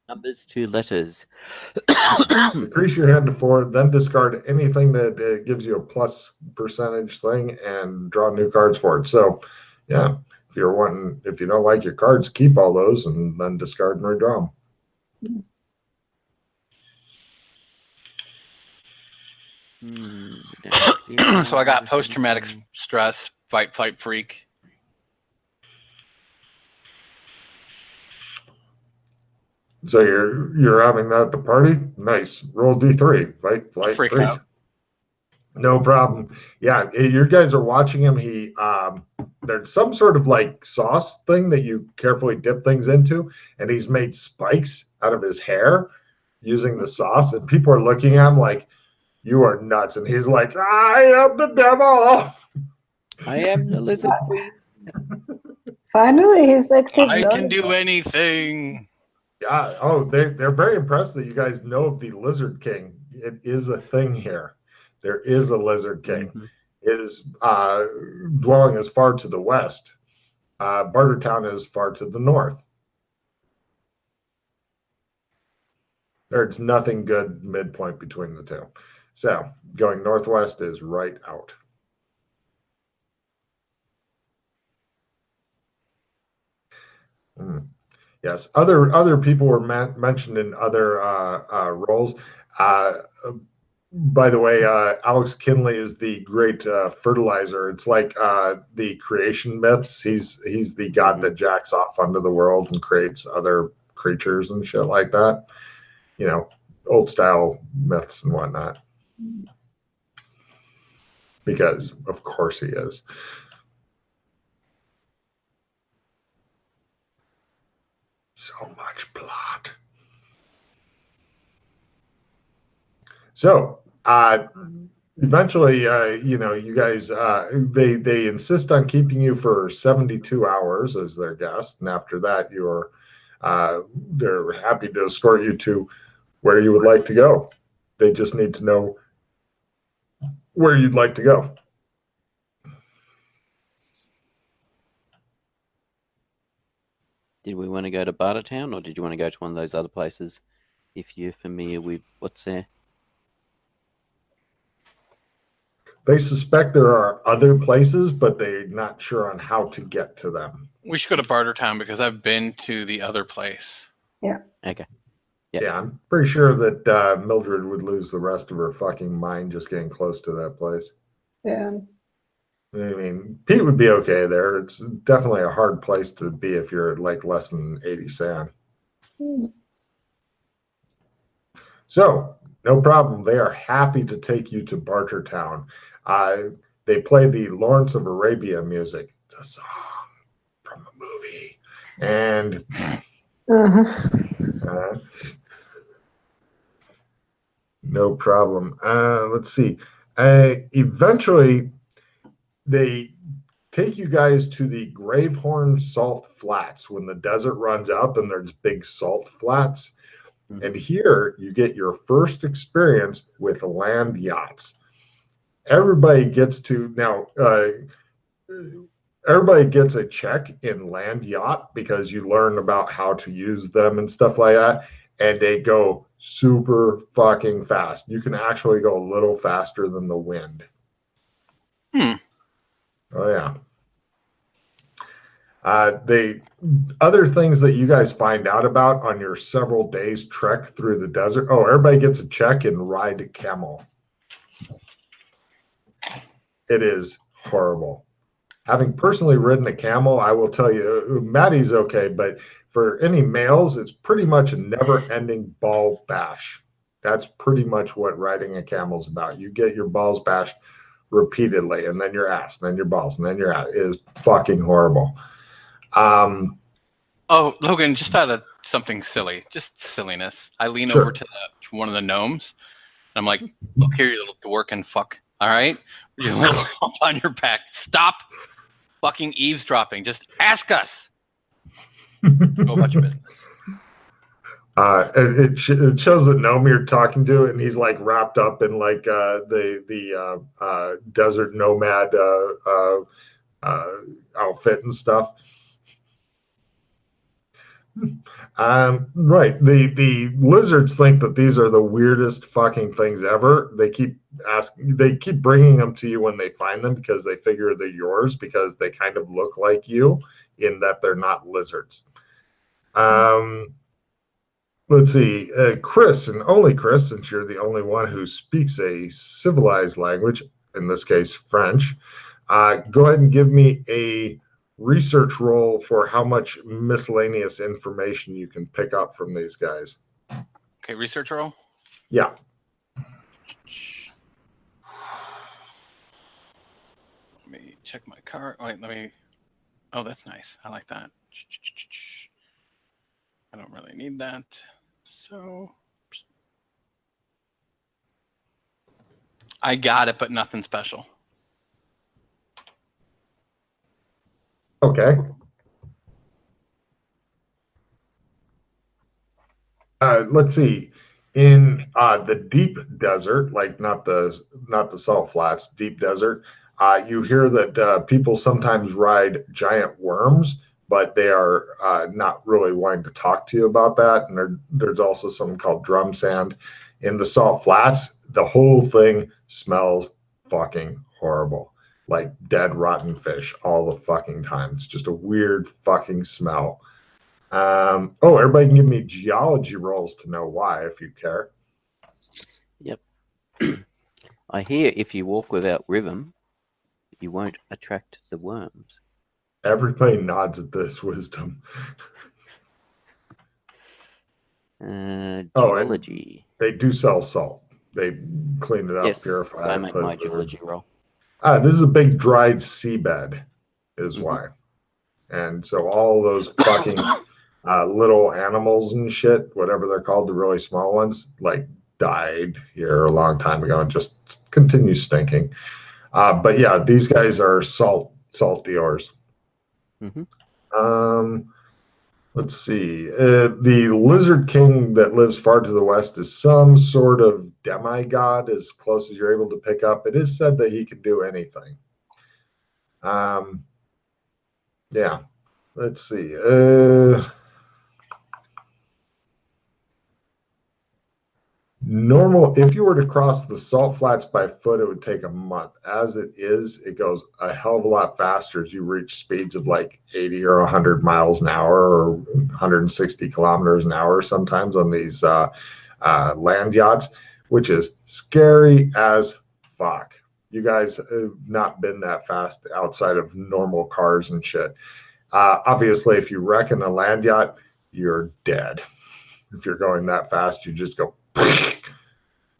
Numbers, 2 letters. Decrease your hand to 4, then discard anything that gives you a plus percentage thing and draw new cards for it. So, yeah, if you don't like your cards, keep all those and then discard and redraw them. So I got post-traumatic stress, fight, flight, freak. So you're having that at the party? Nice. Roll D3. Fight, flight, freak. Out. No problem. Yeah, you guys are watching him. There's some sort of like sauce thing that you carefully dip things into, and he's made spikes out of his hair using the sauce, and people are looking at him like, "You are nuts," and he's like, "I am the devil. I am the lizard queen." Finally, he's like, I can do anything. Yeah. Oh, they're very impressed that you guys know of the Lizard King. It is a thing here. There is a Lizard King. Mm-hmm. His dwelling is far to the west. Bartertown is far to the north. There's nothing good midpoint between the two. So going northwest is right out. Yes, other people were mentioned in other roles. By the way, Alex Kinley is the great fertilizer. It's like the creation myths. He's the god that jacks off onto the world and creates other creatures and shit like that. You know, old style myths and whatnot. Because of course he is. So much plot. So eventually, you guys, they insist on keeping you for 72 hours as their guest, and after that, they're happy to escort you to where you would like to go. They just need to know where you'd like to go. Did we want to go to Bartertown, or did you want to go to one of those other places? If you're familiar with what's there. They suspect there are other places, but they're not sure on how to get to them. We should go to Bartertown because I've been to the other place. Yeah. Okay. Yep. Yeah, I'm pretty sure that Mildred would lose the rest of her fucking mind just getting close to that place. Yeah. I mean, Pete would be okay there. It's definitely a hard place to be if you're like less than 80 sand. So, no problem. They are happy to take you to Bartertown. They play the Lawrence of Arabia music. It's a song from a movie. And no problem. Let's see. Eventually, they take you guys to the Gravehorn Salt Flats. When the desert runs out, then there's big salt flats. Mm-hmm. And here you get your first experience with land yachts. Everybody gets a check in land yacht because you learn about how to use them and stuff like that. And they go super fucking fast. You can actually go a little faster than the wind. Oh, yeah. The other things that you guys find out about on your several days trek through the desert. Oh, everybody gets a check in ride a camel. It is horrible. Having personally ridden a camel, I will tell you, Maddie's okay, but for any males, it's pretty much a never-ending ball bash. That's pretty much what riding a camel is about. You get your balls bashed repeatedly, and then your ass, and then your balls, and then your ass. It is fucking horrible. Oh, Logan, just out of something silly, just silliness. I lean over to one of the gnomes, and I'm like, look here, you little dwarkin' fuck. All right? You're a little hump on your back. Stop fucking eavesdropping. Just ask us. Go about your business. It shows that Gnome you're talking to, and he's like wrapped up in like the desert nomad outfit and stuff. Right. The lizards think that these are the weirdest fucking things ever. They keep bringing them to you when they find them because they figure they're yours because they kind of look like you in that they're not lizards. Let's see, Chris, and only Chris, since you're the only one who speaks a civilized language, in this case French. Go ahead and give me a research roll for how much miscellaneous information you can pick up from these guys. Okay, research roll. Yeah. Let me check my card. Wait, let me. Oh, that's nice. I like that. I don't really need that. So I got it, but nothing special. Okay. Let's see. In the deep desert, like not the salt flats, deep desert, you hear that people sometimes ride giant worms, but they are not really wanting to talk to you about that. And there's also something called drum sand. In the salt flats, the whole thing smells fucking horrible, like dead rotten fish all the fucking time. It's just a weird fucking smell. Everybody can give me geology rolls to know why, if you care. Yep. I hear if you walk without rhythm, you won't attract the worms. Everybody nods at this wisdom. Geology. They do sell salt. They clean it up, Yes, purify I it. make my geology roll. This is a big dried seabed, is why. And so all those fucking little animals and shit, whatever they're called, the really small ones, like died here a long time ago and just continue stinking. But yeah, these guys are salty ores. Let's see. The Lizard King that lives far to the west is some sort of demigod, as close as you're able to pick up. It is said that he can do anything. Yeah. Let's see. If you were to cross the salt flats by foot, it would take a month. As it is, it goes a hell of a lot faster as you reach speeds of like 80 or 100 miles an hour or 160 kilometers an hour sometimes on these land yachts, which is scary as fuck. You guys have not been that fast outside of normal cars and shit. Obviously, if you wreck in a land yacht, you're dead. If you're going that fast, you just go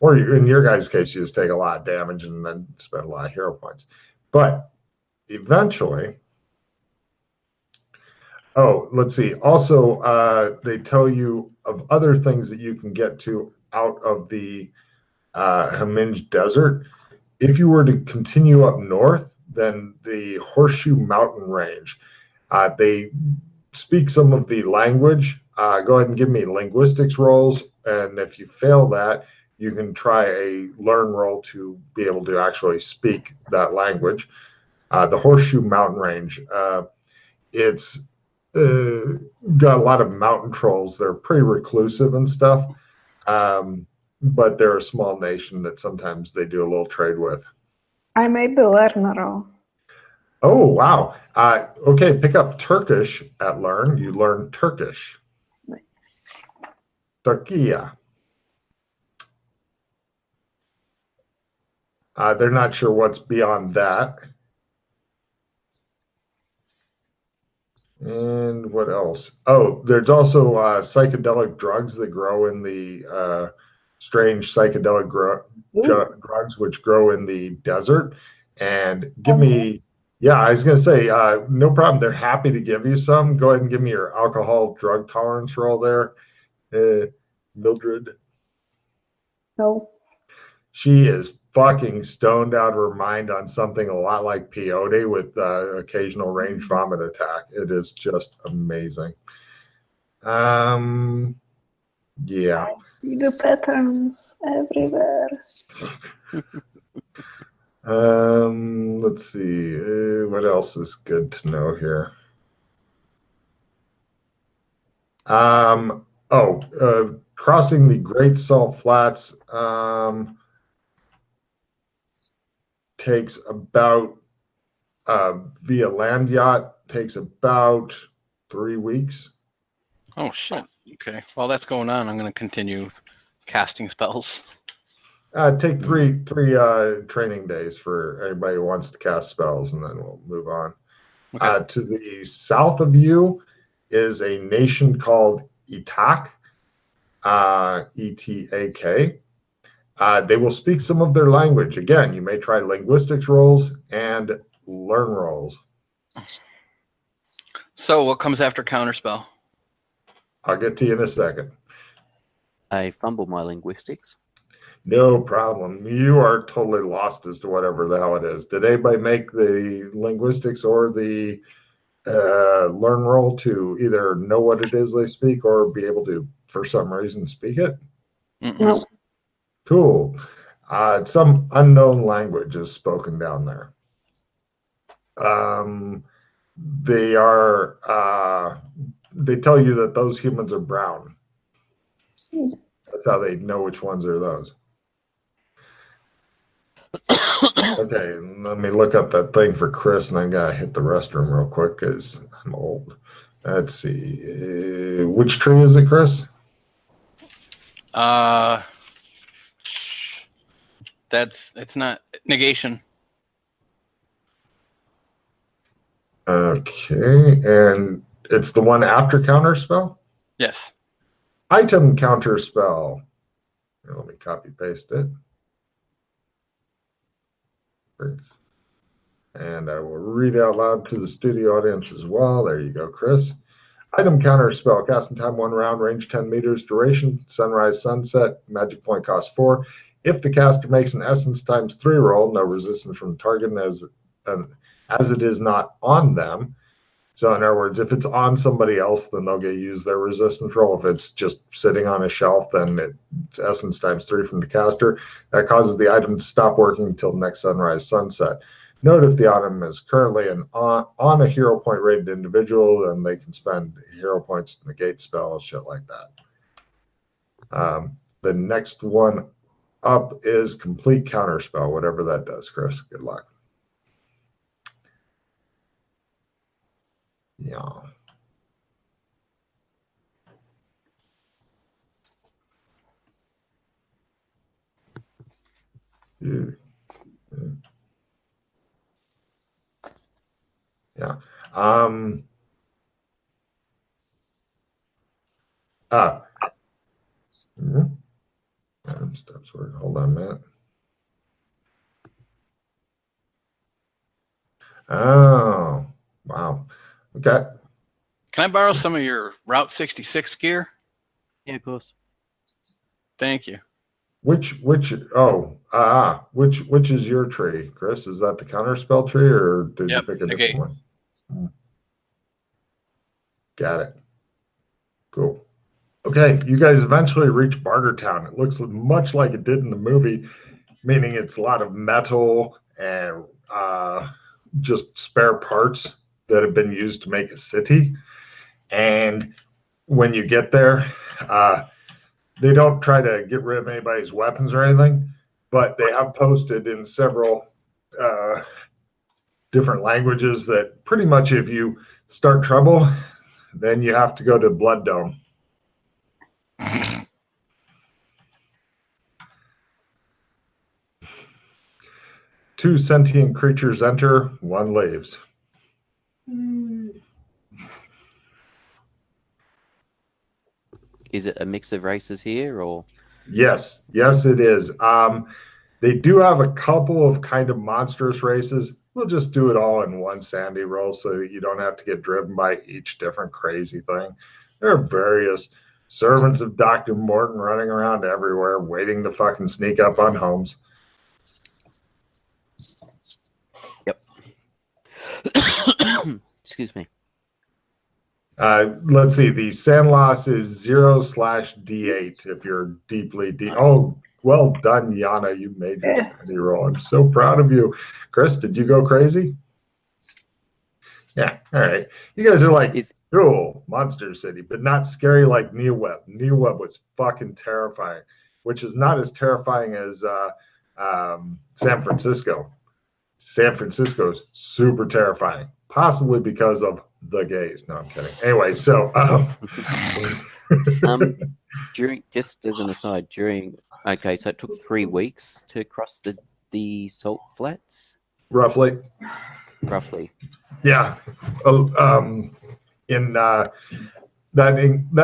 or in your guys' case, you just take a lot of damage and then spend a lot of hero points. But eventually, let's see. Also, they tell you of other things that you can get to out of the Haminge Desert. If you were to continue up north, then the Horseshoe Mountain Range. They speak some of the language. Go ahead and give me linguistics rolls, and if you fail that, you can try a learn roll to be able to actually speak that language. The Horseshoe Mountain Range. It's got a lot of mountain trolls. They're pretty reclusive and stuff, but they're a small nation that sometimes they do a little trade with. I made the learner roll. Oh, wow. Okay, pick up Turkish at Learn. You learn Turkish. Nice. Turkiya. They're not sure what's beyond that. And what else? Oh, there's also psychedelic drugs that grow in the strange psychedelic drugs which grow in the desert. And give me, yeah, I was going to say, no problem. They're happy to give you some. Go ahead and give me your alcohol drug tolerance roll there, Mildred. No. She is fucking stoned out of her mind on something a lot like peyote with occasional range vomit attack. It is just amazing. Yeah. I see the patterns everywhere. Let's see. What else is good to know here? Crossing the Great Salt Flats takes about via land yacht takes about 3 weeks. Oh shit. Okay. While that's going on, I'm going to continue casting spells. Take three training days for anybody who wants to cast spells, and then we'll move on. Okay. To the south of you is a nation called Etak, E-T-A-K. They will speak some of their language. Again, you may try linguistics rolls and learn rolls. So what comes after counterspell? I'll get to you in a second. I fumble my linguistics. No problem. You are totally lost as to whatever the hell it is. Did anybody make the linguistics or the learn roll to either know what it is they speak or be able to, for some reason, speak it? No. Cool. Some unknown language is spoken down there. They tell you that those humans are brown. That's how they know which ones are those. Okay, let me look up that thing for Chris, and I gotta hit the restroom real quick because I'm old. Let's see. Which tree is it, Chris? It's not negation. Okay, and it's the one after counterspell? Yes. Item counterspell. Here, let me copy paste it. And I will read out loud to the studio audience as well. There you go, Chris. Item counterspell. Casting time 1 round, range 10 meters, duration sunrise, sunset, magic point cost 4. If the caster makes an essence times 3 roll, no resistance from the target as it is not on them. So in other words, if it's on somebody else, then they'll get used their resistance roll. If it's just sitting on a shelf, then it's essence times 3 from the caster. That causes the item to stop working until next sunrise, sunset. Note if the item is currently on a hero point rated individual, then they can spend hero points to negate spells, shit like that. The next one up is complete counterspell, whatever that does, Chris. Good luck. Yeah. Yeah. Steps work. Hold on a minute. Oh, wow. Okay. Can I borrow some of your Route 66 gear? Yeah, of course. Thank you. Which is your tree, Chris? Is that the counterspell tree, or did you pick a different one? Got it. Cool. Okay, you guys eventually reach Bartertown. It looks much like it did in the movie, meaning it's a lot of metal and just spare parts that have been used to make a city. And when you get there, they don't try to get rid of anybody's weapons or anything, but they have posted in several different languages that pretty much if you start trouble, then you have to go to Blood Dome. 2 sentient creatures enter, 1 leaves. Is it a mix of races here, or? Yes, it is. They do have a couple of kind of monstrous races. We'll just do it all in one sandy roll so that you don't have to get driven by each different crazy thing. There are various servants of Dr. Morton running around everywhere waiting to fucking sneak up on homes. Yep. Excuse me. Let's see. The sand loss is 0/D8 if you're deeply deep. Nice. Oh, well done, Yana. You made your Yes. sandy roll. I'm so proud of you. Chris, did you go crazy? Yeah, all right. You guys are like, Is cool, Monster City, but not scary like Neoweb. Neoweb was fucking terrifying, which is not as terrifying as San Francisco. San Francisco's super terrifying, possibly because of the gays. No, I'm kidding. Anyway, so during, just as an aside, okay, so it took 3 weeks to cross the salt flats, roughly, roughly. yeah. In that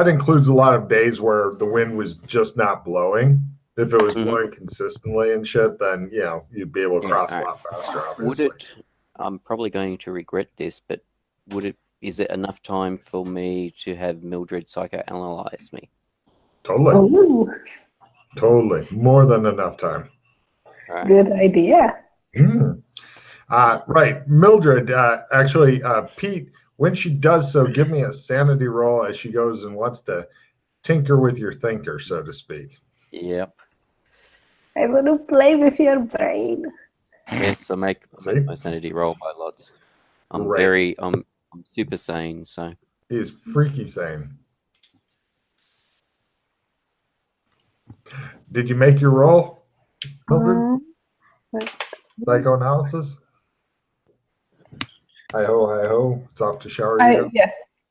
includes a lot of days where the wind was just not blowing. If it was blowing consistently and shit, then you'd be able to cross a lot faster. Obviously. Would it? I'm probably going to regret this, but is it enough time for me to have Mildred psychoanalyze me? Totally. Oh, Totally. More than enough time. Right. good idea. Right. Mildred, actually, Pete, when she does so, give me a sanity roll as she goes and wants to tinker with your thinker, so to speak. Yep. I want to play with your brain. Yes, I make my sanity roll by lots. I'm super sane, so. He's freaky sane. Did you make your roll, Mildred? Psychoanalysis? Hi-ho. It's off to shower you go. Yes.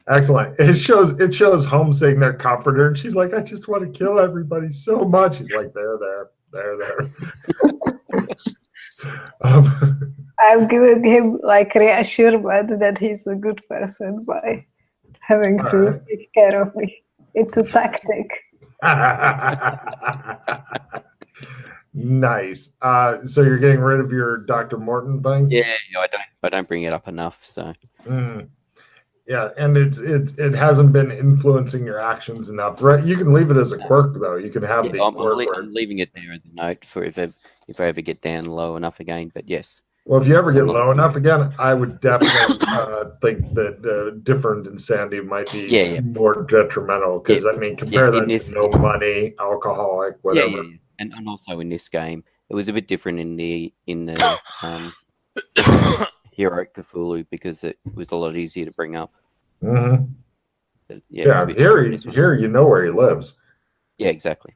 Excellent. It shows home saying they're comforter, and she's like, I just want to kill everybody so much. He's like, there. I'm giving him like reassurance that he's a good person by having to take care of me. It's a tactic. Nice. So you're getting rid of your Dr. Morton thing? Yeah, I don't bring it up enough, so. Yeah, and it hasn't been influencing your actions enough, right? You can leave it as a quirk, though. You can have I'm leaving it there as a note for if I ever get down low enough again. But yes. Well, if you ever get low enough again, I would definitely think that different insanity might be more detrimental. Because I mean, compare that to no money, alcoholic, whatever. Yeah. And also in this game, it was a bit different in the Heroic Cthulhu because it was a lot easier to bring up. Mm-hmm. Yeah, here you know where he lives. Yeah, exactly.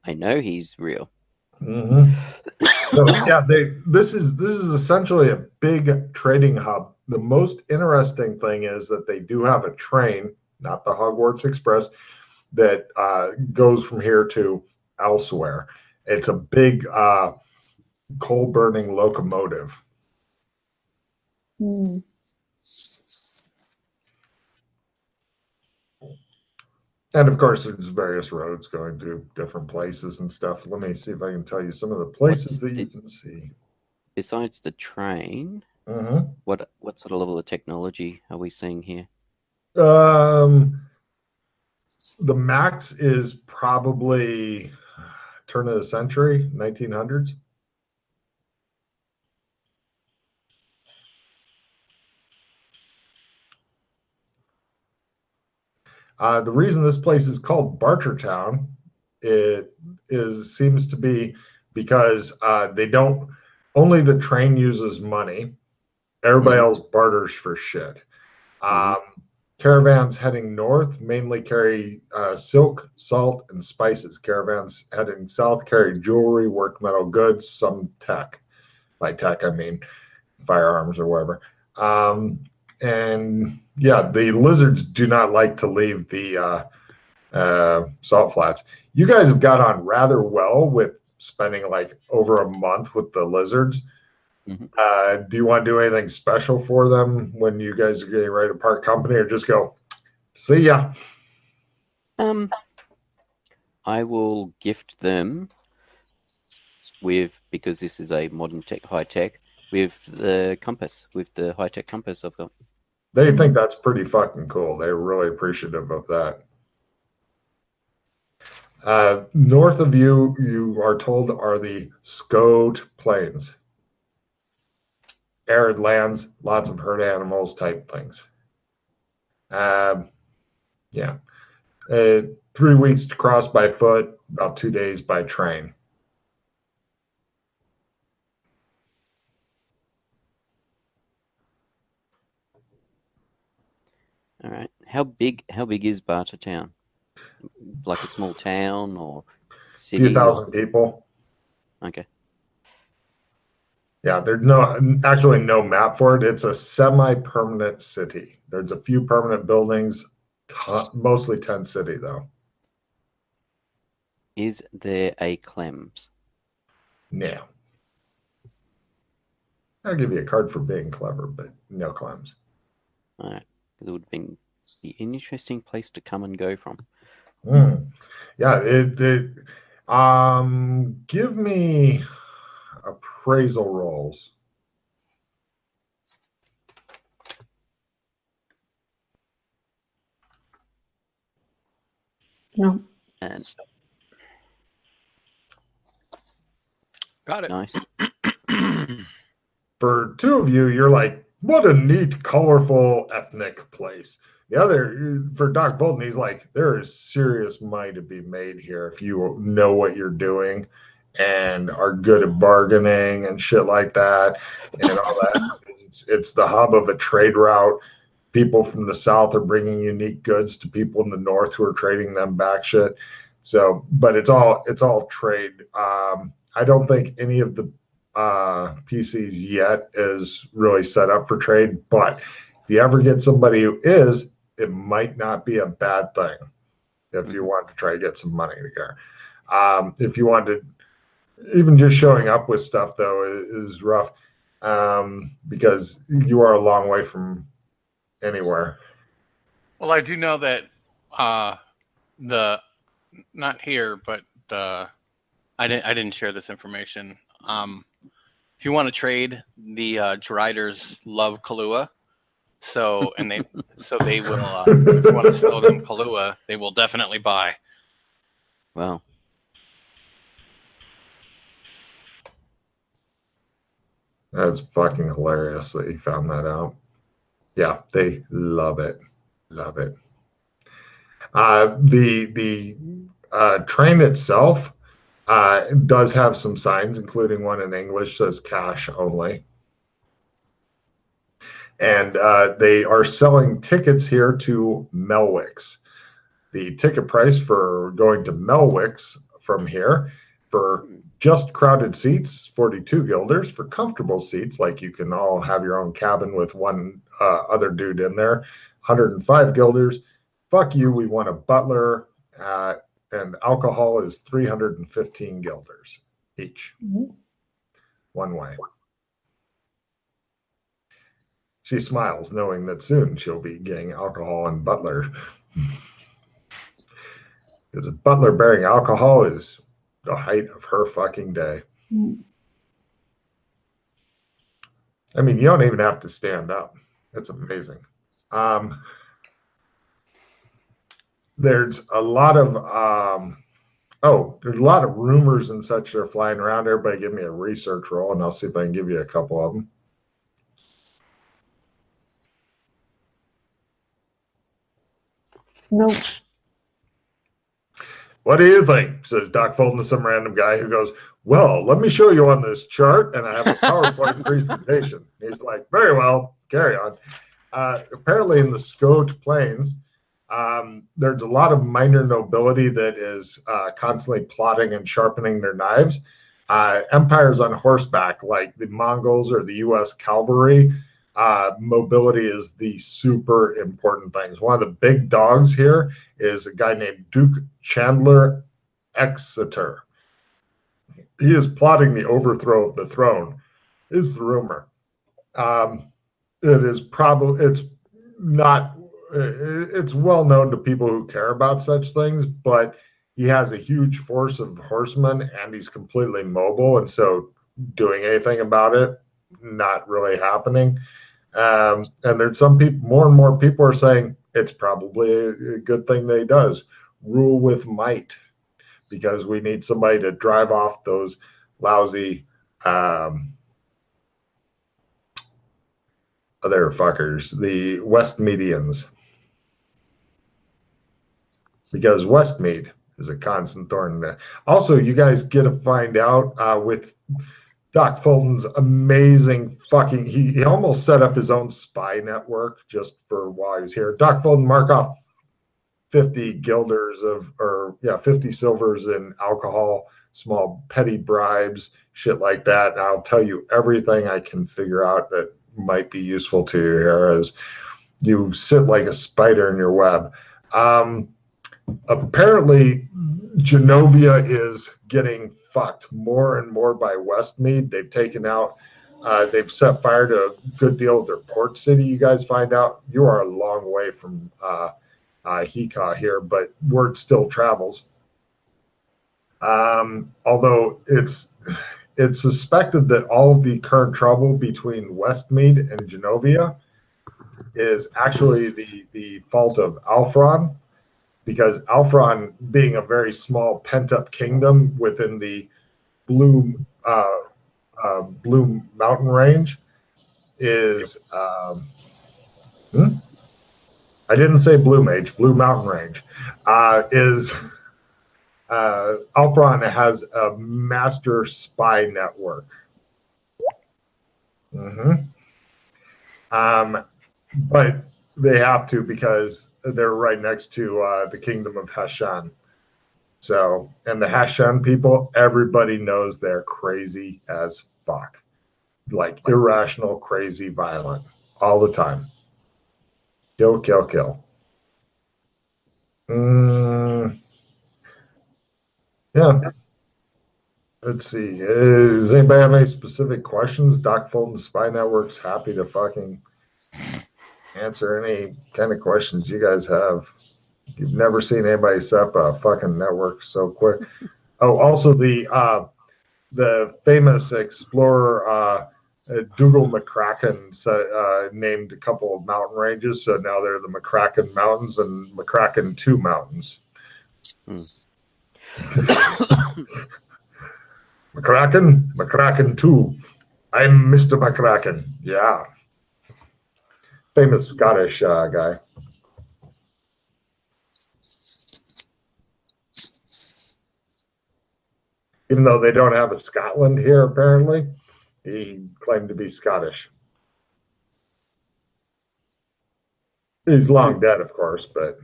I know he's real. Mm-hmm. So yeah, this is essentially a big trading hub. The most interesting thing is that they do have a train, not the Hogwarts Express, that goes from here to elsewhere. It's a big coal-burning locomotive. And of course, there's various roads going to different places and stuff. Let me see if I can tell you some of the places that you can see. Besides the train, what sort of level of technology are we seeing here? The max is probably turn of the century, 1900s. The reason this place is called Bartertown, seems to be because only the train uses money. Everybody else barters for shit. Caravans heading north mainly carry silk, salt, and spices. Caravans heading south carry jewelry, work metal goods, some tech. By tech, I mean firearms or whatever. And yeah, the lizards do not like to leave the salt flats. You guys have got on rather well with spending like over a month with the lizards. Do you want to do anything special for them when you guys are getting ready to part company, or just go, see ya? I will gift them because this is a modern high tech, with the compass, with the high tech compass I've got. They think that's pretty fucking cool. They're really appreciative of that. North of you are told, are the Scout Plains. Arid lands, lots of herd animals type things. 3 weeks to cross by foot, about 2 days by train. All right. How big is Bartertown? Like a small town or Few city or thousand people. okay. Yeah, there's actually no map for it. It's a semi-permanent city. There's a few permanent buildings, mostly tent city though. Is there a Clems? No. I'll give you a card for being clever, but no claims. All right. It would be an interesting place to come and go from. Yeah, give me appraisal rolls. No. And Got it. nice. For two of you, you're like, what a neat, colorful, ethnic place. The other, for Doc Bolton, he's like, there is serious money to be made here if you know what you're doing and are good at bargaining and shit like that and all that. It's the hub of a trade route. People from the south are bringing unique goods to people in the north who are trading them back shit. So, but it's all trade. I don't think any of the PCs yet is really set up for trade, but if you ever get somebody who is, it might not be a bad thing if you want to try to get some money together. If you want to, even just showing up with stuff though is rough because you are a long way from anywhere. Well, I do know that not here, but I didn't share this information. If you want to trade, the Driders love Kahlua, so they will. If you want to sell them Kahlua, they will definitely buy. Wow. That's fucking hilarious that you found that out. Yeah, they love it. Love it. The train itself does have some signs, including one in English says cash only. And they are selling tickets here to Melwick's. The ticket price for going to Melwick's from here for just crowded seats, 42 guilders. For comfortable seats, like you can all have your own cabin with one other dude in there, 105 guilders. Fuck you, we want a butler, and alcohol is 315 guilders each. One way. She smiles, knowing that soon she'll be getting alcohol and butler. Because a butler bearing alcohol is the height of her fucking day. I mean, you don't even have to stand up. It's amazing. There's a lot of there's a lot of rumors and such that are flying around. Everybody give me a research roll, and I'll see if I can give you a couple of them. No. What do you think? Says Doc Fulton to some random guy who goes, well, let me show you on this chart, and I have a PowerPoint presentation. He's like, very well, carry on. Apparently in the Scot Plains, there's a lot of minor nobility that is constantly plotting and sharpening their knives. Empires on horseback, like the Mongols or the U.S. cavalry, mobility is the super important thing. One of the big dogs here is a guy named Duke Chandler Exeter. He is plotting the overthrow of the throne, is the rumor. It's well known to people who care about such things, but he has a huge force of horsemen and he's completely mobile. And so doing anything about it, not really happening. And there's some people, more and more people are saying it's probably a good thing that he does. Rule with might, because we need somebody to drive off those lousy other fuckers, the Westmedians. Because Westmead is a constant thorn. Also, you guys get to find out with Doc Fulton's amazing fucking. He almost set up his own spy network just for while he was here. Doc Fulton, mark off 50 guilders of, or yeah, 50 silvers in alcohol, small petty bribes, shit like that. And I'll tell you everything I can figure out that might be useful to you here as you sit like a spider in your web. Apparently, Genovia is getting fucked more and more by Westmead. They've taken out, they've set fire to a good deal of their port city. You guys find out you are a long way from Hika here, but word still travels. Although it's suspected that all of the current trouble between Westmead and Genovia is actually the fault of Alfron, because Alfron, being a very small pent-up kingdom within the Blue Mountain Range, is I didn't say Blue Mage, Blue Mountain Range, is Alfron has a master spy network. But they have to because they're right next to the kingdom of Hashan. So, and the Hashan people, everybody knows they're crazy as fuck. Like irrational, crazy, violent all the time. Kill, kill, kill. Yeah. Let's see. Does anybody have any specific questions? Doc Fulton's Spy Network's happy to fucking answer any kind of questions you guys have. You've never seen anybody set up a fucking network so quick. Oh, also the famous explorer Dougal McCracken named a couple of mountain ranges, so now they're the McCracken Mountains and McCracken 2 Mountains. McCracken 2. I'm Mr. McCracken. Yeah. Famous Scottish guy. Even though they don't have a Scotland here, apparently, he claimed to be Scottish. He's long dead, of course, but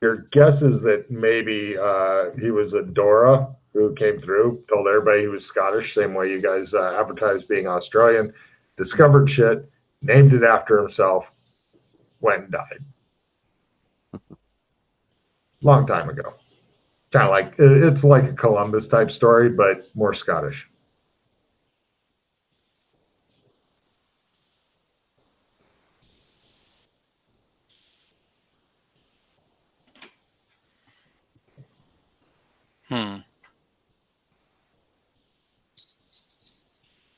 your guess is that maybe he was a Dora who came through, told everybody he was Scottish, same way you guys advertised being Australian, discovered shit, named it after himself, went and died. Long time ago. Kind of like, it's like a Columbus type story, but more Scottish.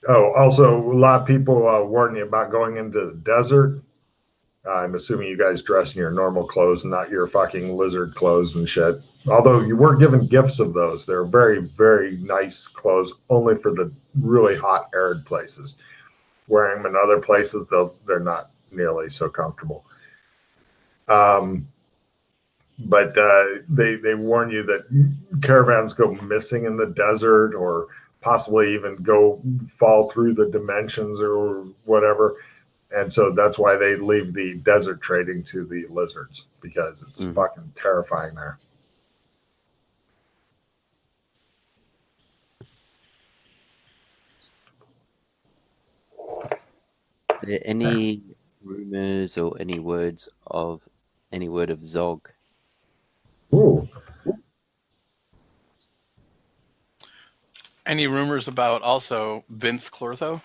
Oh, also, a lot of people warn you about going into the desert. I'm assuming you guys dress in your normal clothes and not your fucking lizard clothes and shit. Although you were given gifts of those. They're very, very nice clothes, only for the really hot, arid places. Wearing them in other places, they're not nearly so comfortable. But they warn you that caravans go missing in the desert, or possibly even go fall through the dimensions or whatever. And so that's why they leave the desert trading to the lizards, because it's fucking terrifying there. Are there any rumors or any word of Zog? Ooh. Any rumors about also Vince Clortho?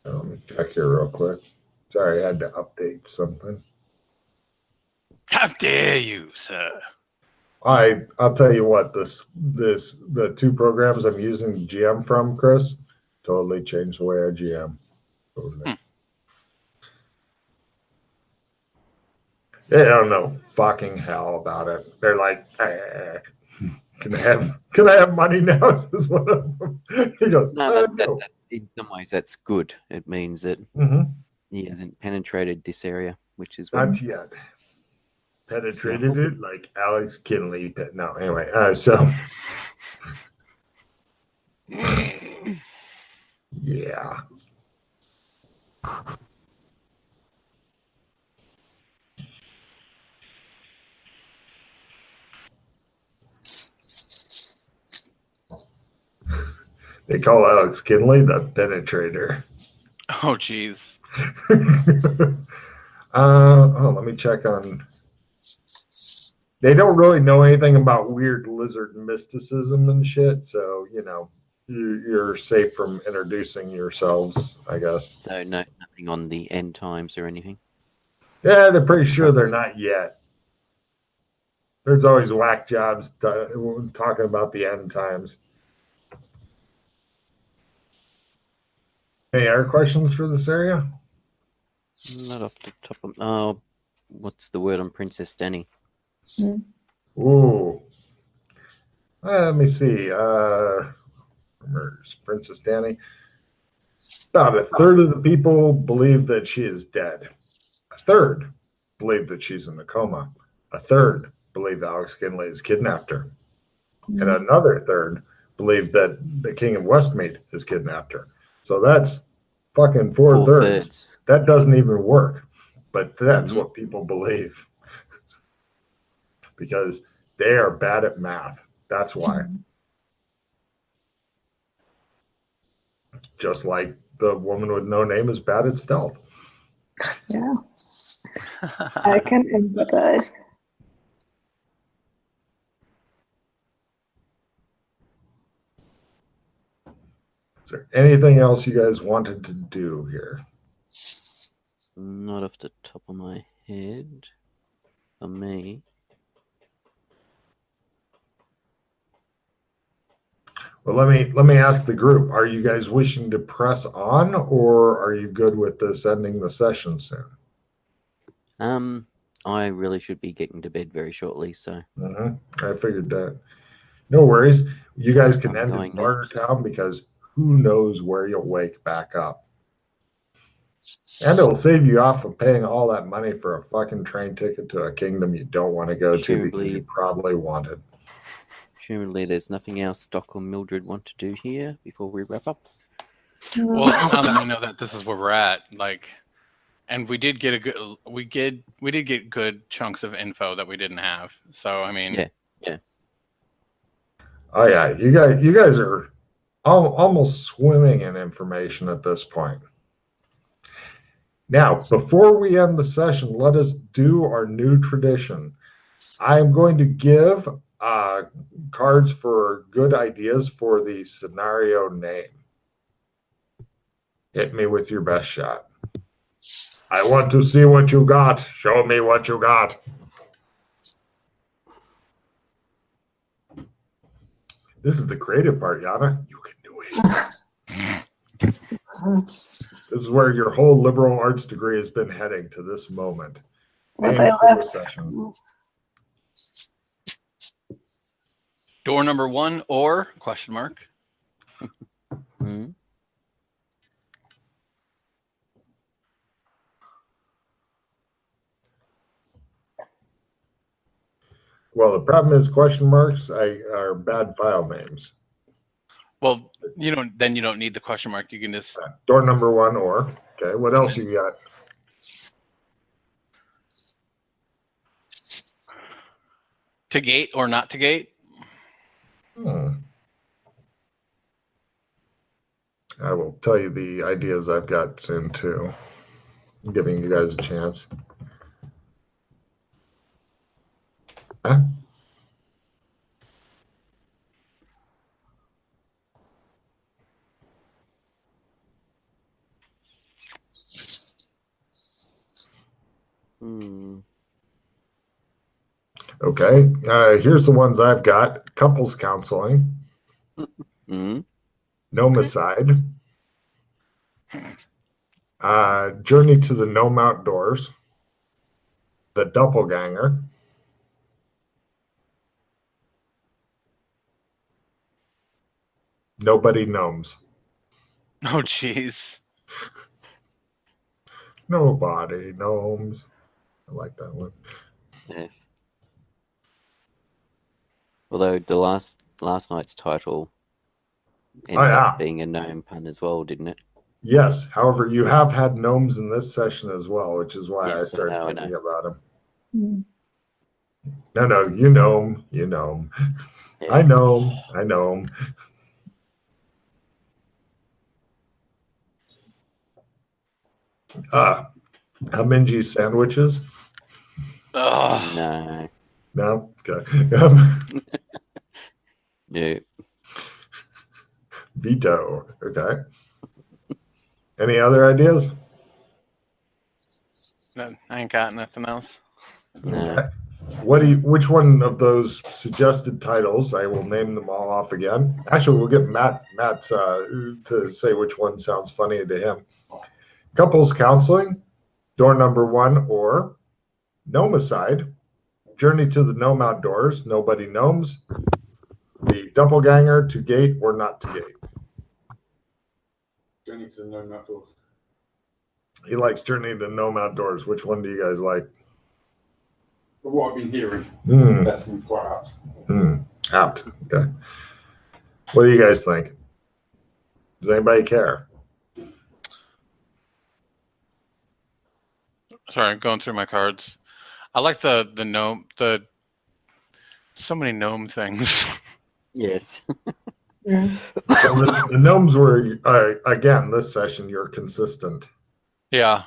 Let me check here real quick. Sorry, I had to update something. How dare you, sir? I'll tell you what, the two programs I'm using GM from, Chris, totally changed the way I GM. Totally. They don't know fucking hell about it. They're like, Can I have money now? Is one of them. He goes, No, no. in some ways that's good. It means that he hasn't penetrated this area, which is what. Not yet. Penetrated it like Alex Kinley. No, anyway. So. Yeah. They call Alex Kinley the penetrator. Oh, jeez. Let me check on. They don't really know anything about weird lizard mysticism and shit, so you're safe from introducing yourselves, I guess. So nothing on the end times or anything. Yeah, they're pretty sure they're not yet. There's always whack jobs talking about the end times. Any other questions for this area? Not off the top of. Oh, what's the word on Princess Danny? Ooh. Let me see. Princess Danny. About a third of the people believe that she is dead. A third believe that she's in a coma. A third believe Alex Kinley has kidnapped her. And another third believe that the King of Westmead has kidnapped her. So that's fucking four thirds. That doesn't even work. But that's what people believe. Because they are bad at math. That's why. Just like the woman with no name is bad at stealth. Yeah. I can empathize. Is there anything else you guys wanted to do here? Not off the top of my head. For me. Well, let me ask the group: are you guys wishing to press on, or are you good with this ending the session soon? I really should be getting to bed very shortly, so. I figured that. No worries. You guys can end in Bartertown because who knows where you'll wake back up. And it'll save you off of paying all that money for a fucking train ticket to a kingdom you don't want to go to because you probably wanted. Presumably there's nothing else Doc or Mildred want to do here before we wrap up. Well, now that I know that this is where we're at, and we did get good chunks of info that we didn't have. So I mean, yeah. Oh yeah, you guys are almost swimming in information at this point. Now, before we end the session, let us do our new tradition. I'm going to give cards for good ideas for the scenario name. Hit me with your best shot. I want to see what you got. Show me what you got. This is the creative part, Yana. You can do it. This is where your whole liberal arts degree has been heading to this moment. Door number 1 or question mark? Well, the problem is question marks are bad file names. Well, then you don't need the question mark. You can just door number 1 or. Okay, what else you got? To gate or not to gate? I will tell you the ideas I've got soon too. I'm giving you guys a chance. Huh? Okay, here's the ones I've got. Couples counseling. Gnomicide. Journey to the Gnome Outdoors. The Doppelganger. Nobody gnomes. Oh, jeez. Nobody gnomes. I like that one. Yes. Although the last night's title ended up being a gnome pun as well, didn't it? Yes. However, you have had gnomes in this session as well, which is why I Yes, started I know. thinking about them. Mm. No, you know him. Yes. I know him. Haminji sandwiches? Ugh. No. No? Okay. No. Veto. Okay. Any other ideas? No, I ain't got nothing else. No. Okay. Which one of those suggested titles? I will name them all off again. Actually, we'll get Matt's to say which one sounds funny to him. Couples counseling, door number 1, or Gnomicide, journey to the gnome outdoors, nobody gnomes, the doppelganger, to gate or not to gate. Journey to the gnome outdoors. He likes journey to the gnome outdoors. Which one do you guys like? But what I've been hearing, that seems quite apt. Apt. Okay. What do you guys think? Does anybody care? Sorry, I'm going through my cards. I like the gnome, so many gnome things. Yes. Mm. Well, the gnomes were, again, this session, you're consistent. Yeah.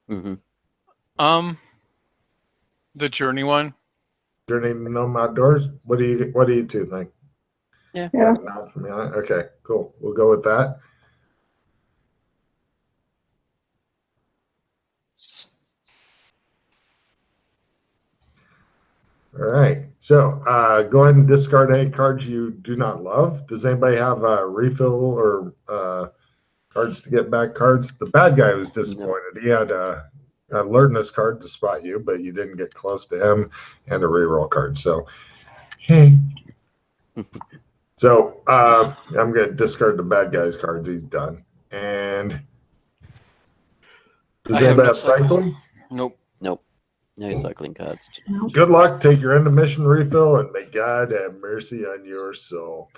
Mm-hmm. The journey one. Journey to gnome outdoors. What do you two think? Yeah. Not from me. Okay, cool. We'll go with that. All right. So go ahead and discard any cards you do not love. Does anybody have a refill or cards to get back cards? The bad guy was disappointed. No. He had a alertness card to spot you, but you didn't get close to him, and a reroll card. So, hey. So I'm going to discard the bad guy's cards. He's done. And does anybody have cycling? Nope. No cycling cards. Good luck. Take your end of mission refill, and may God have mercy on your soul.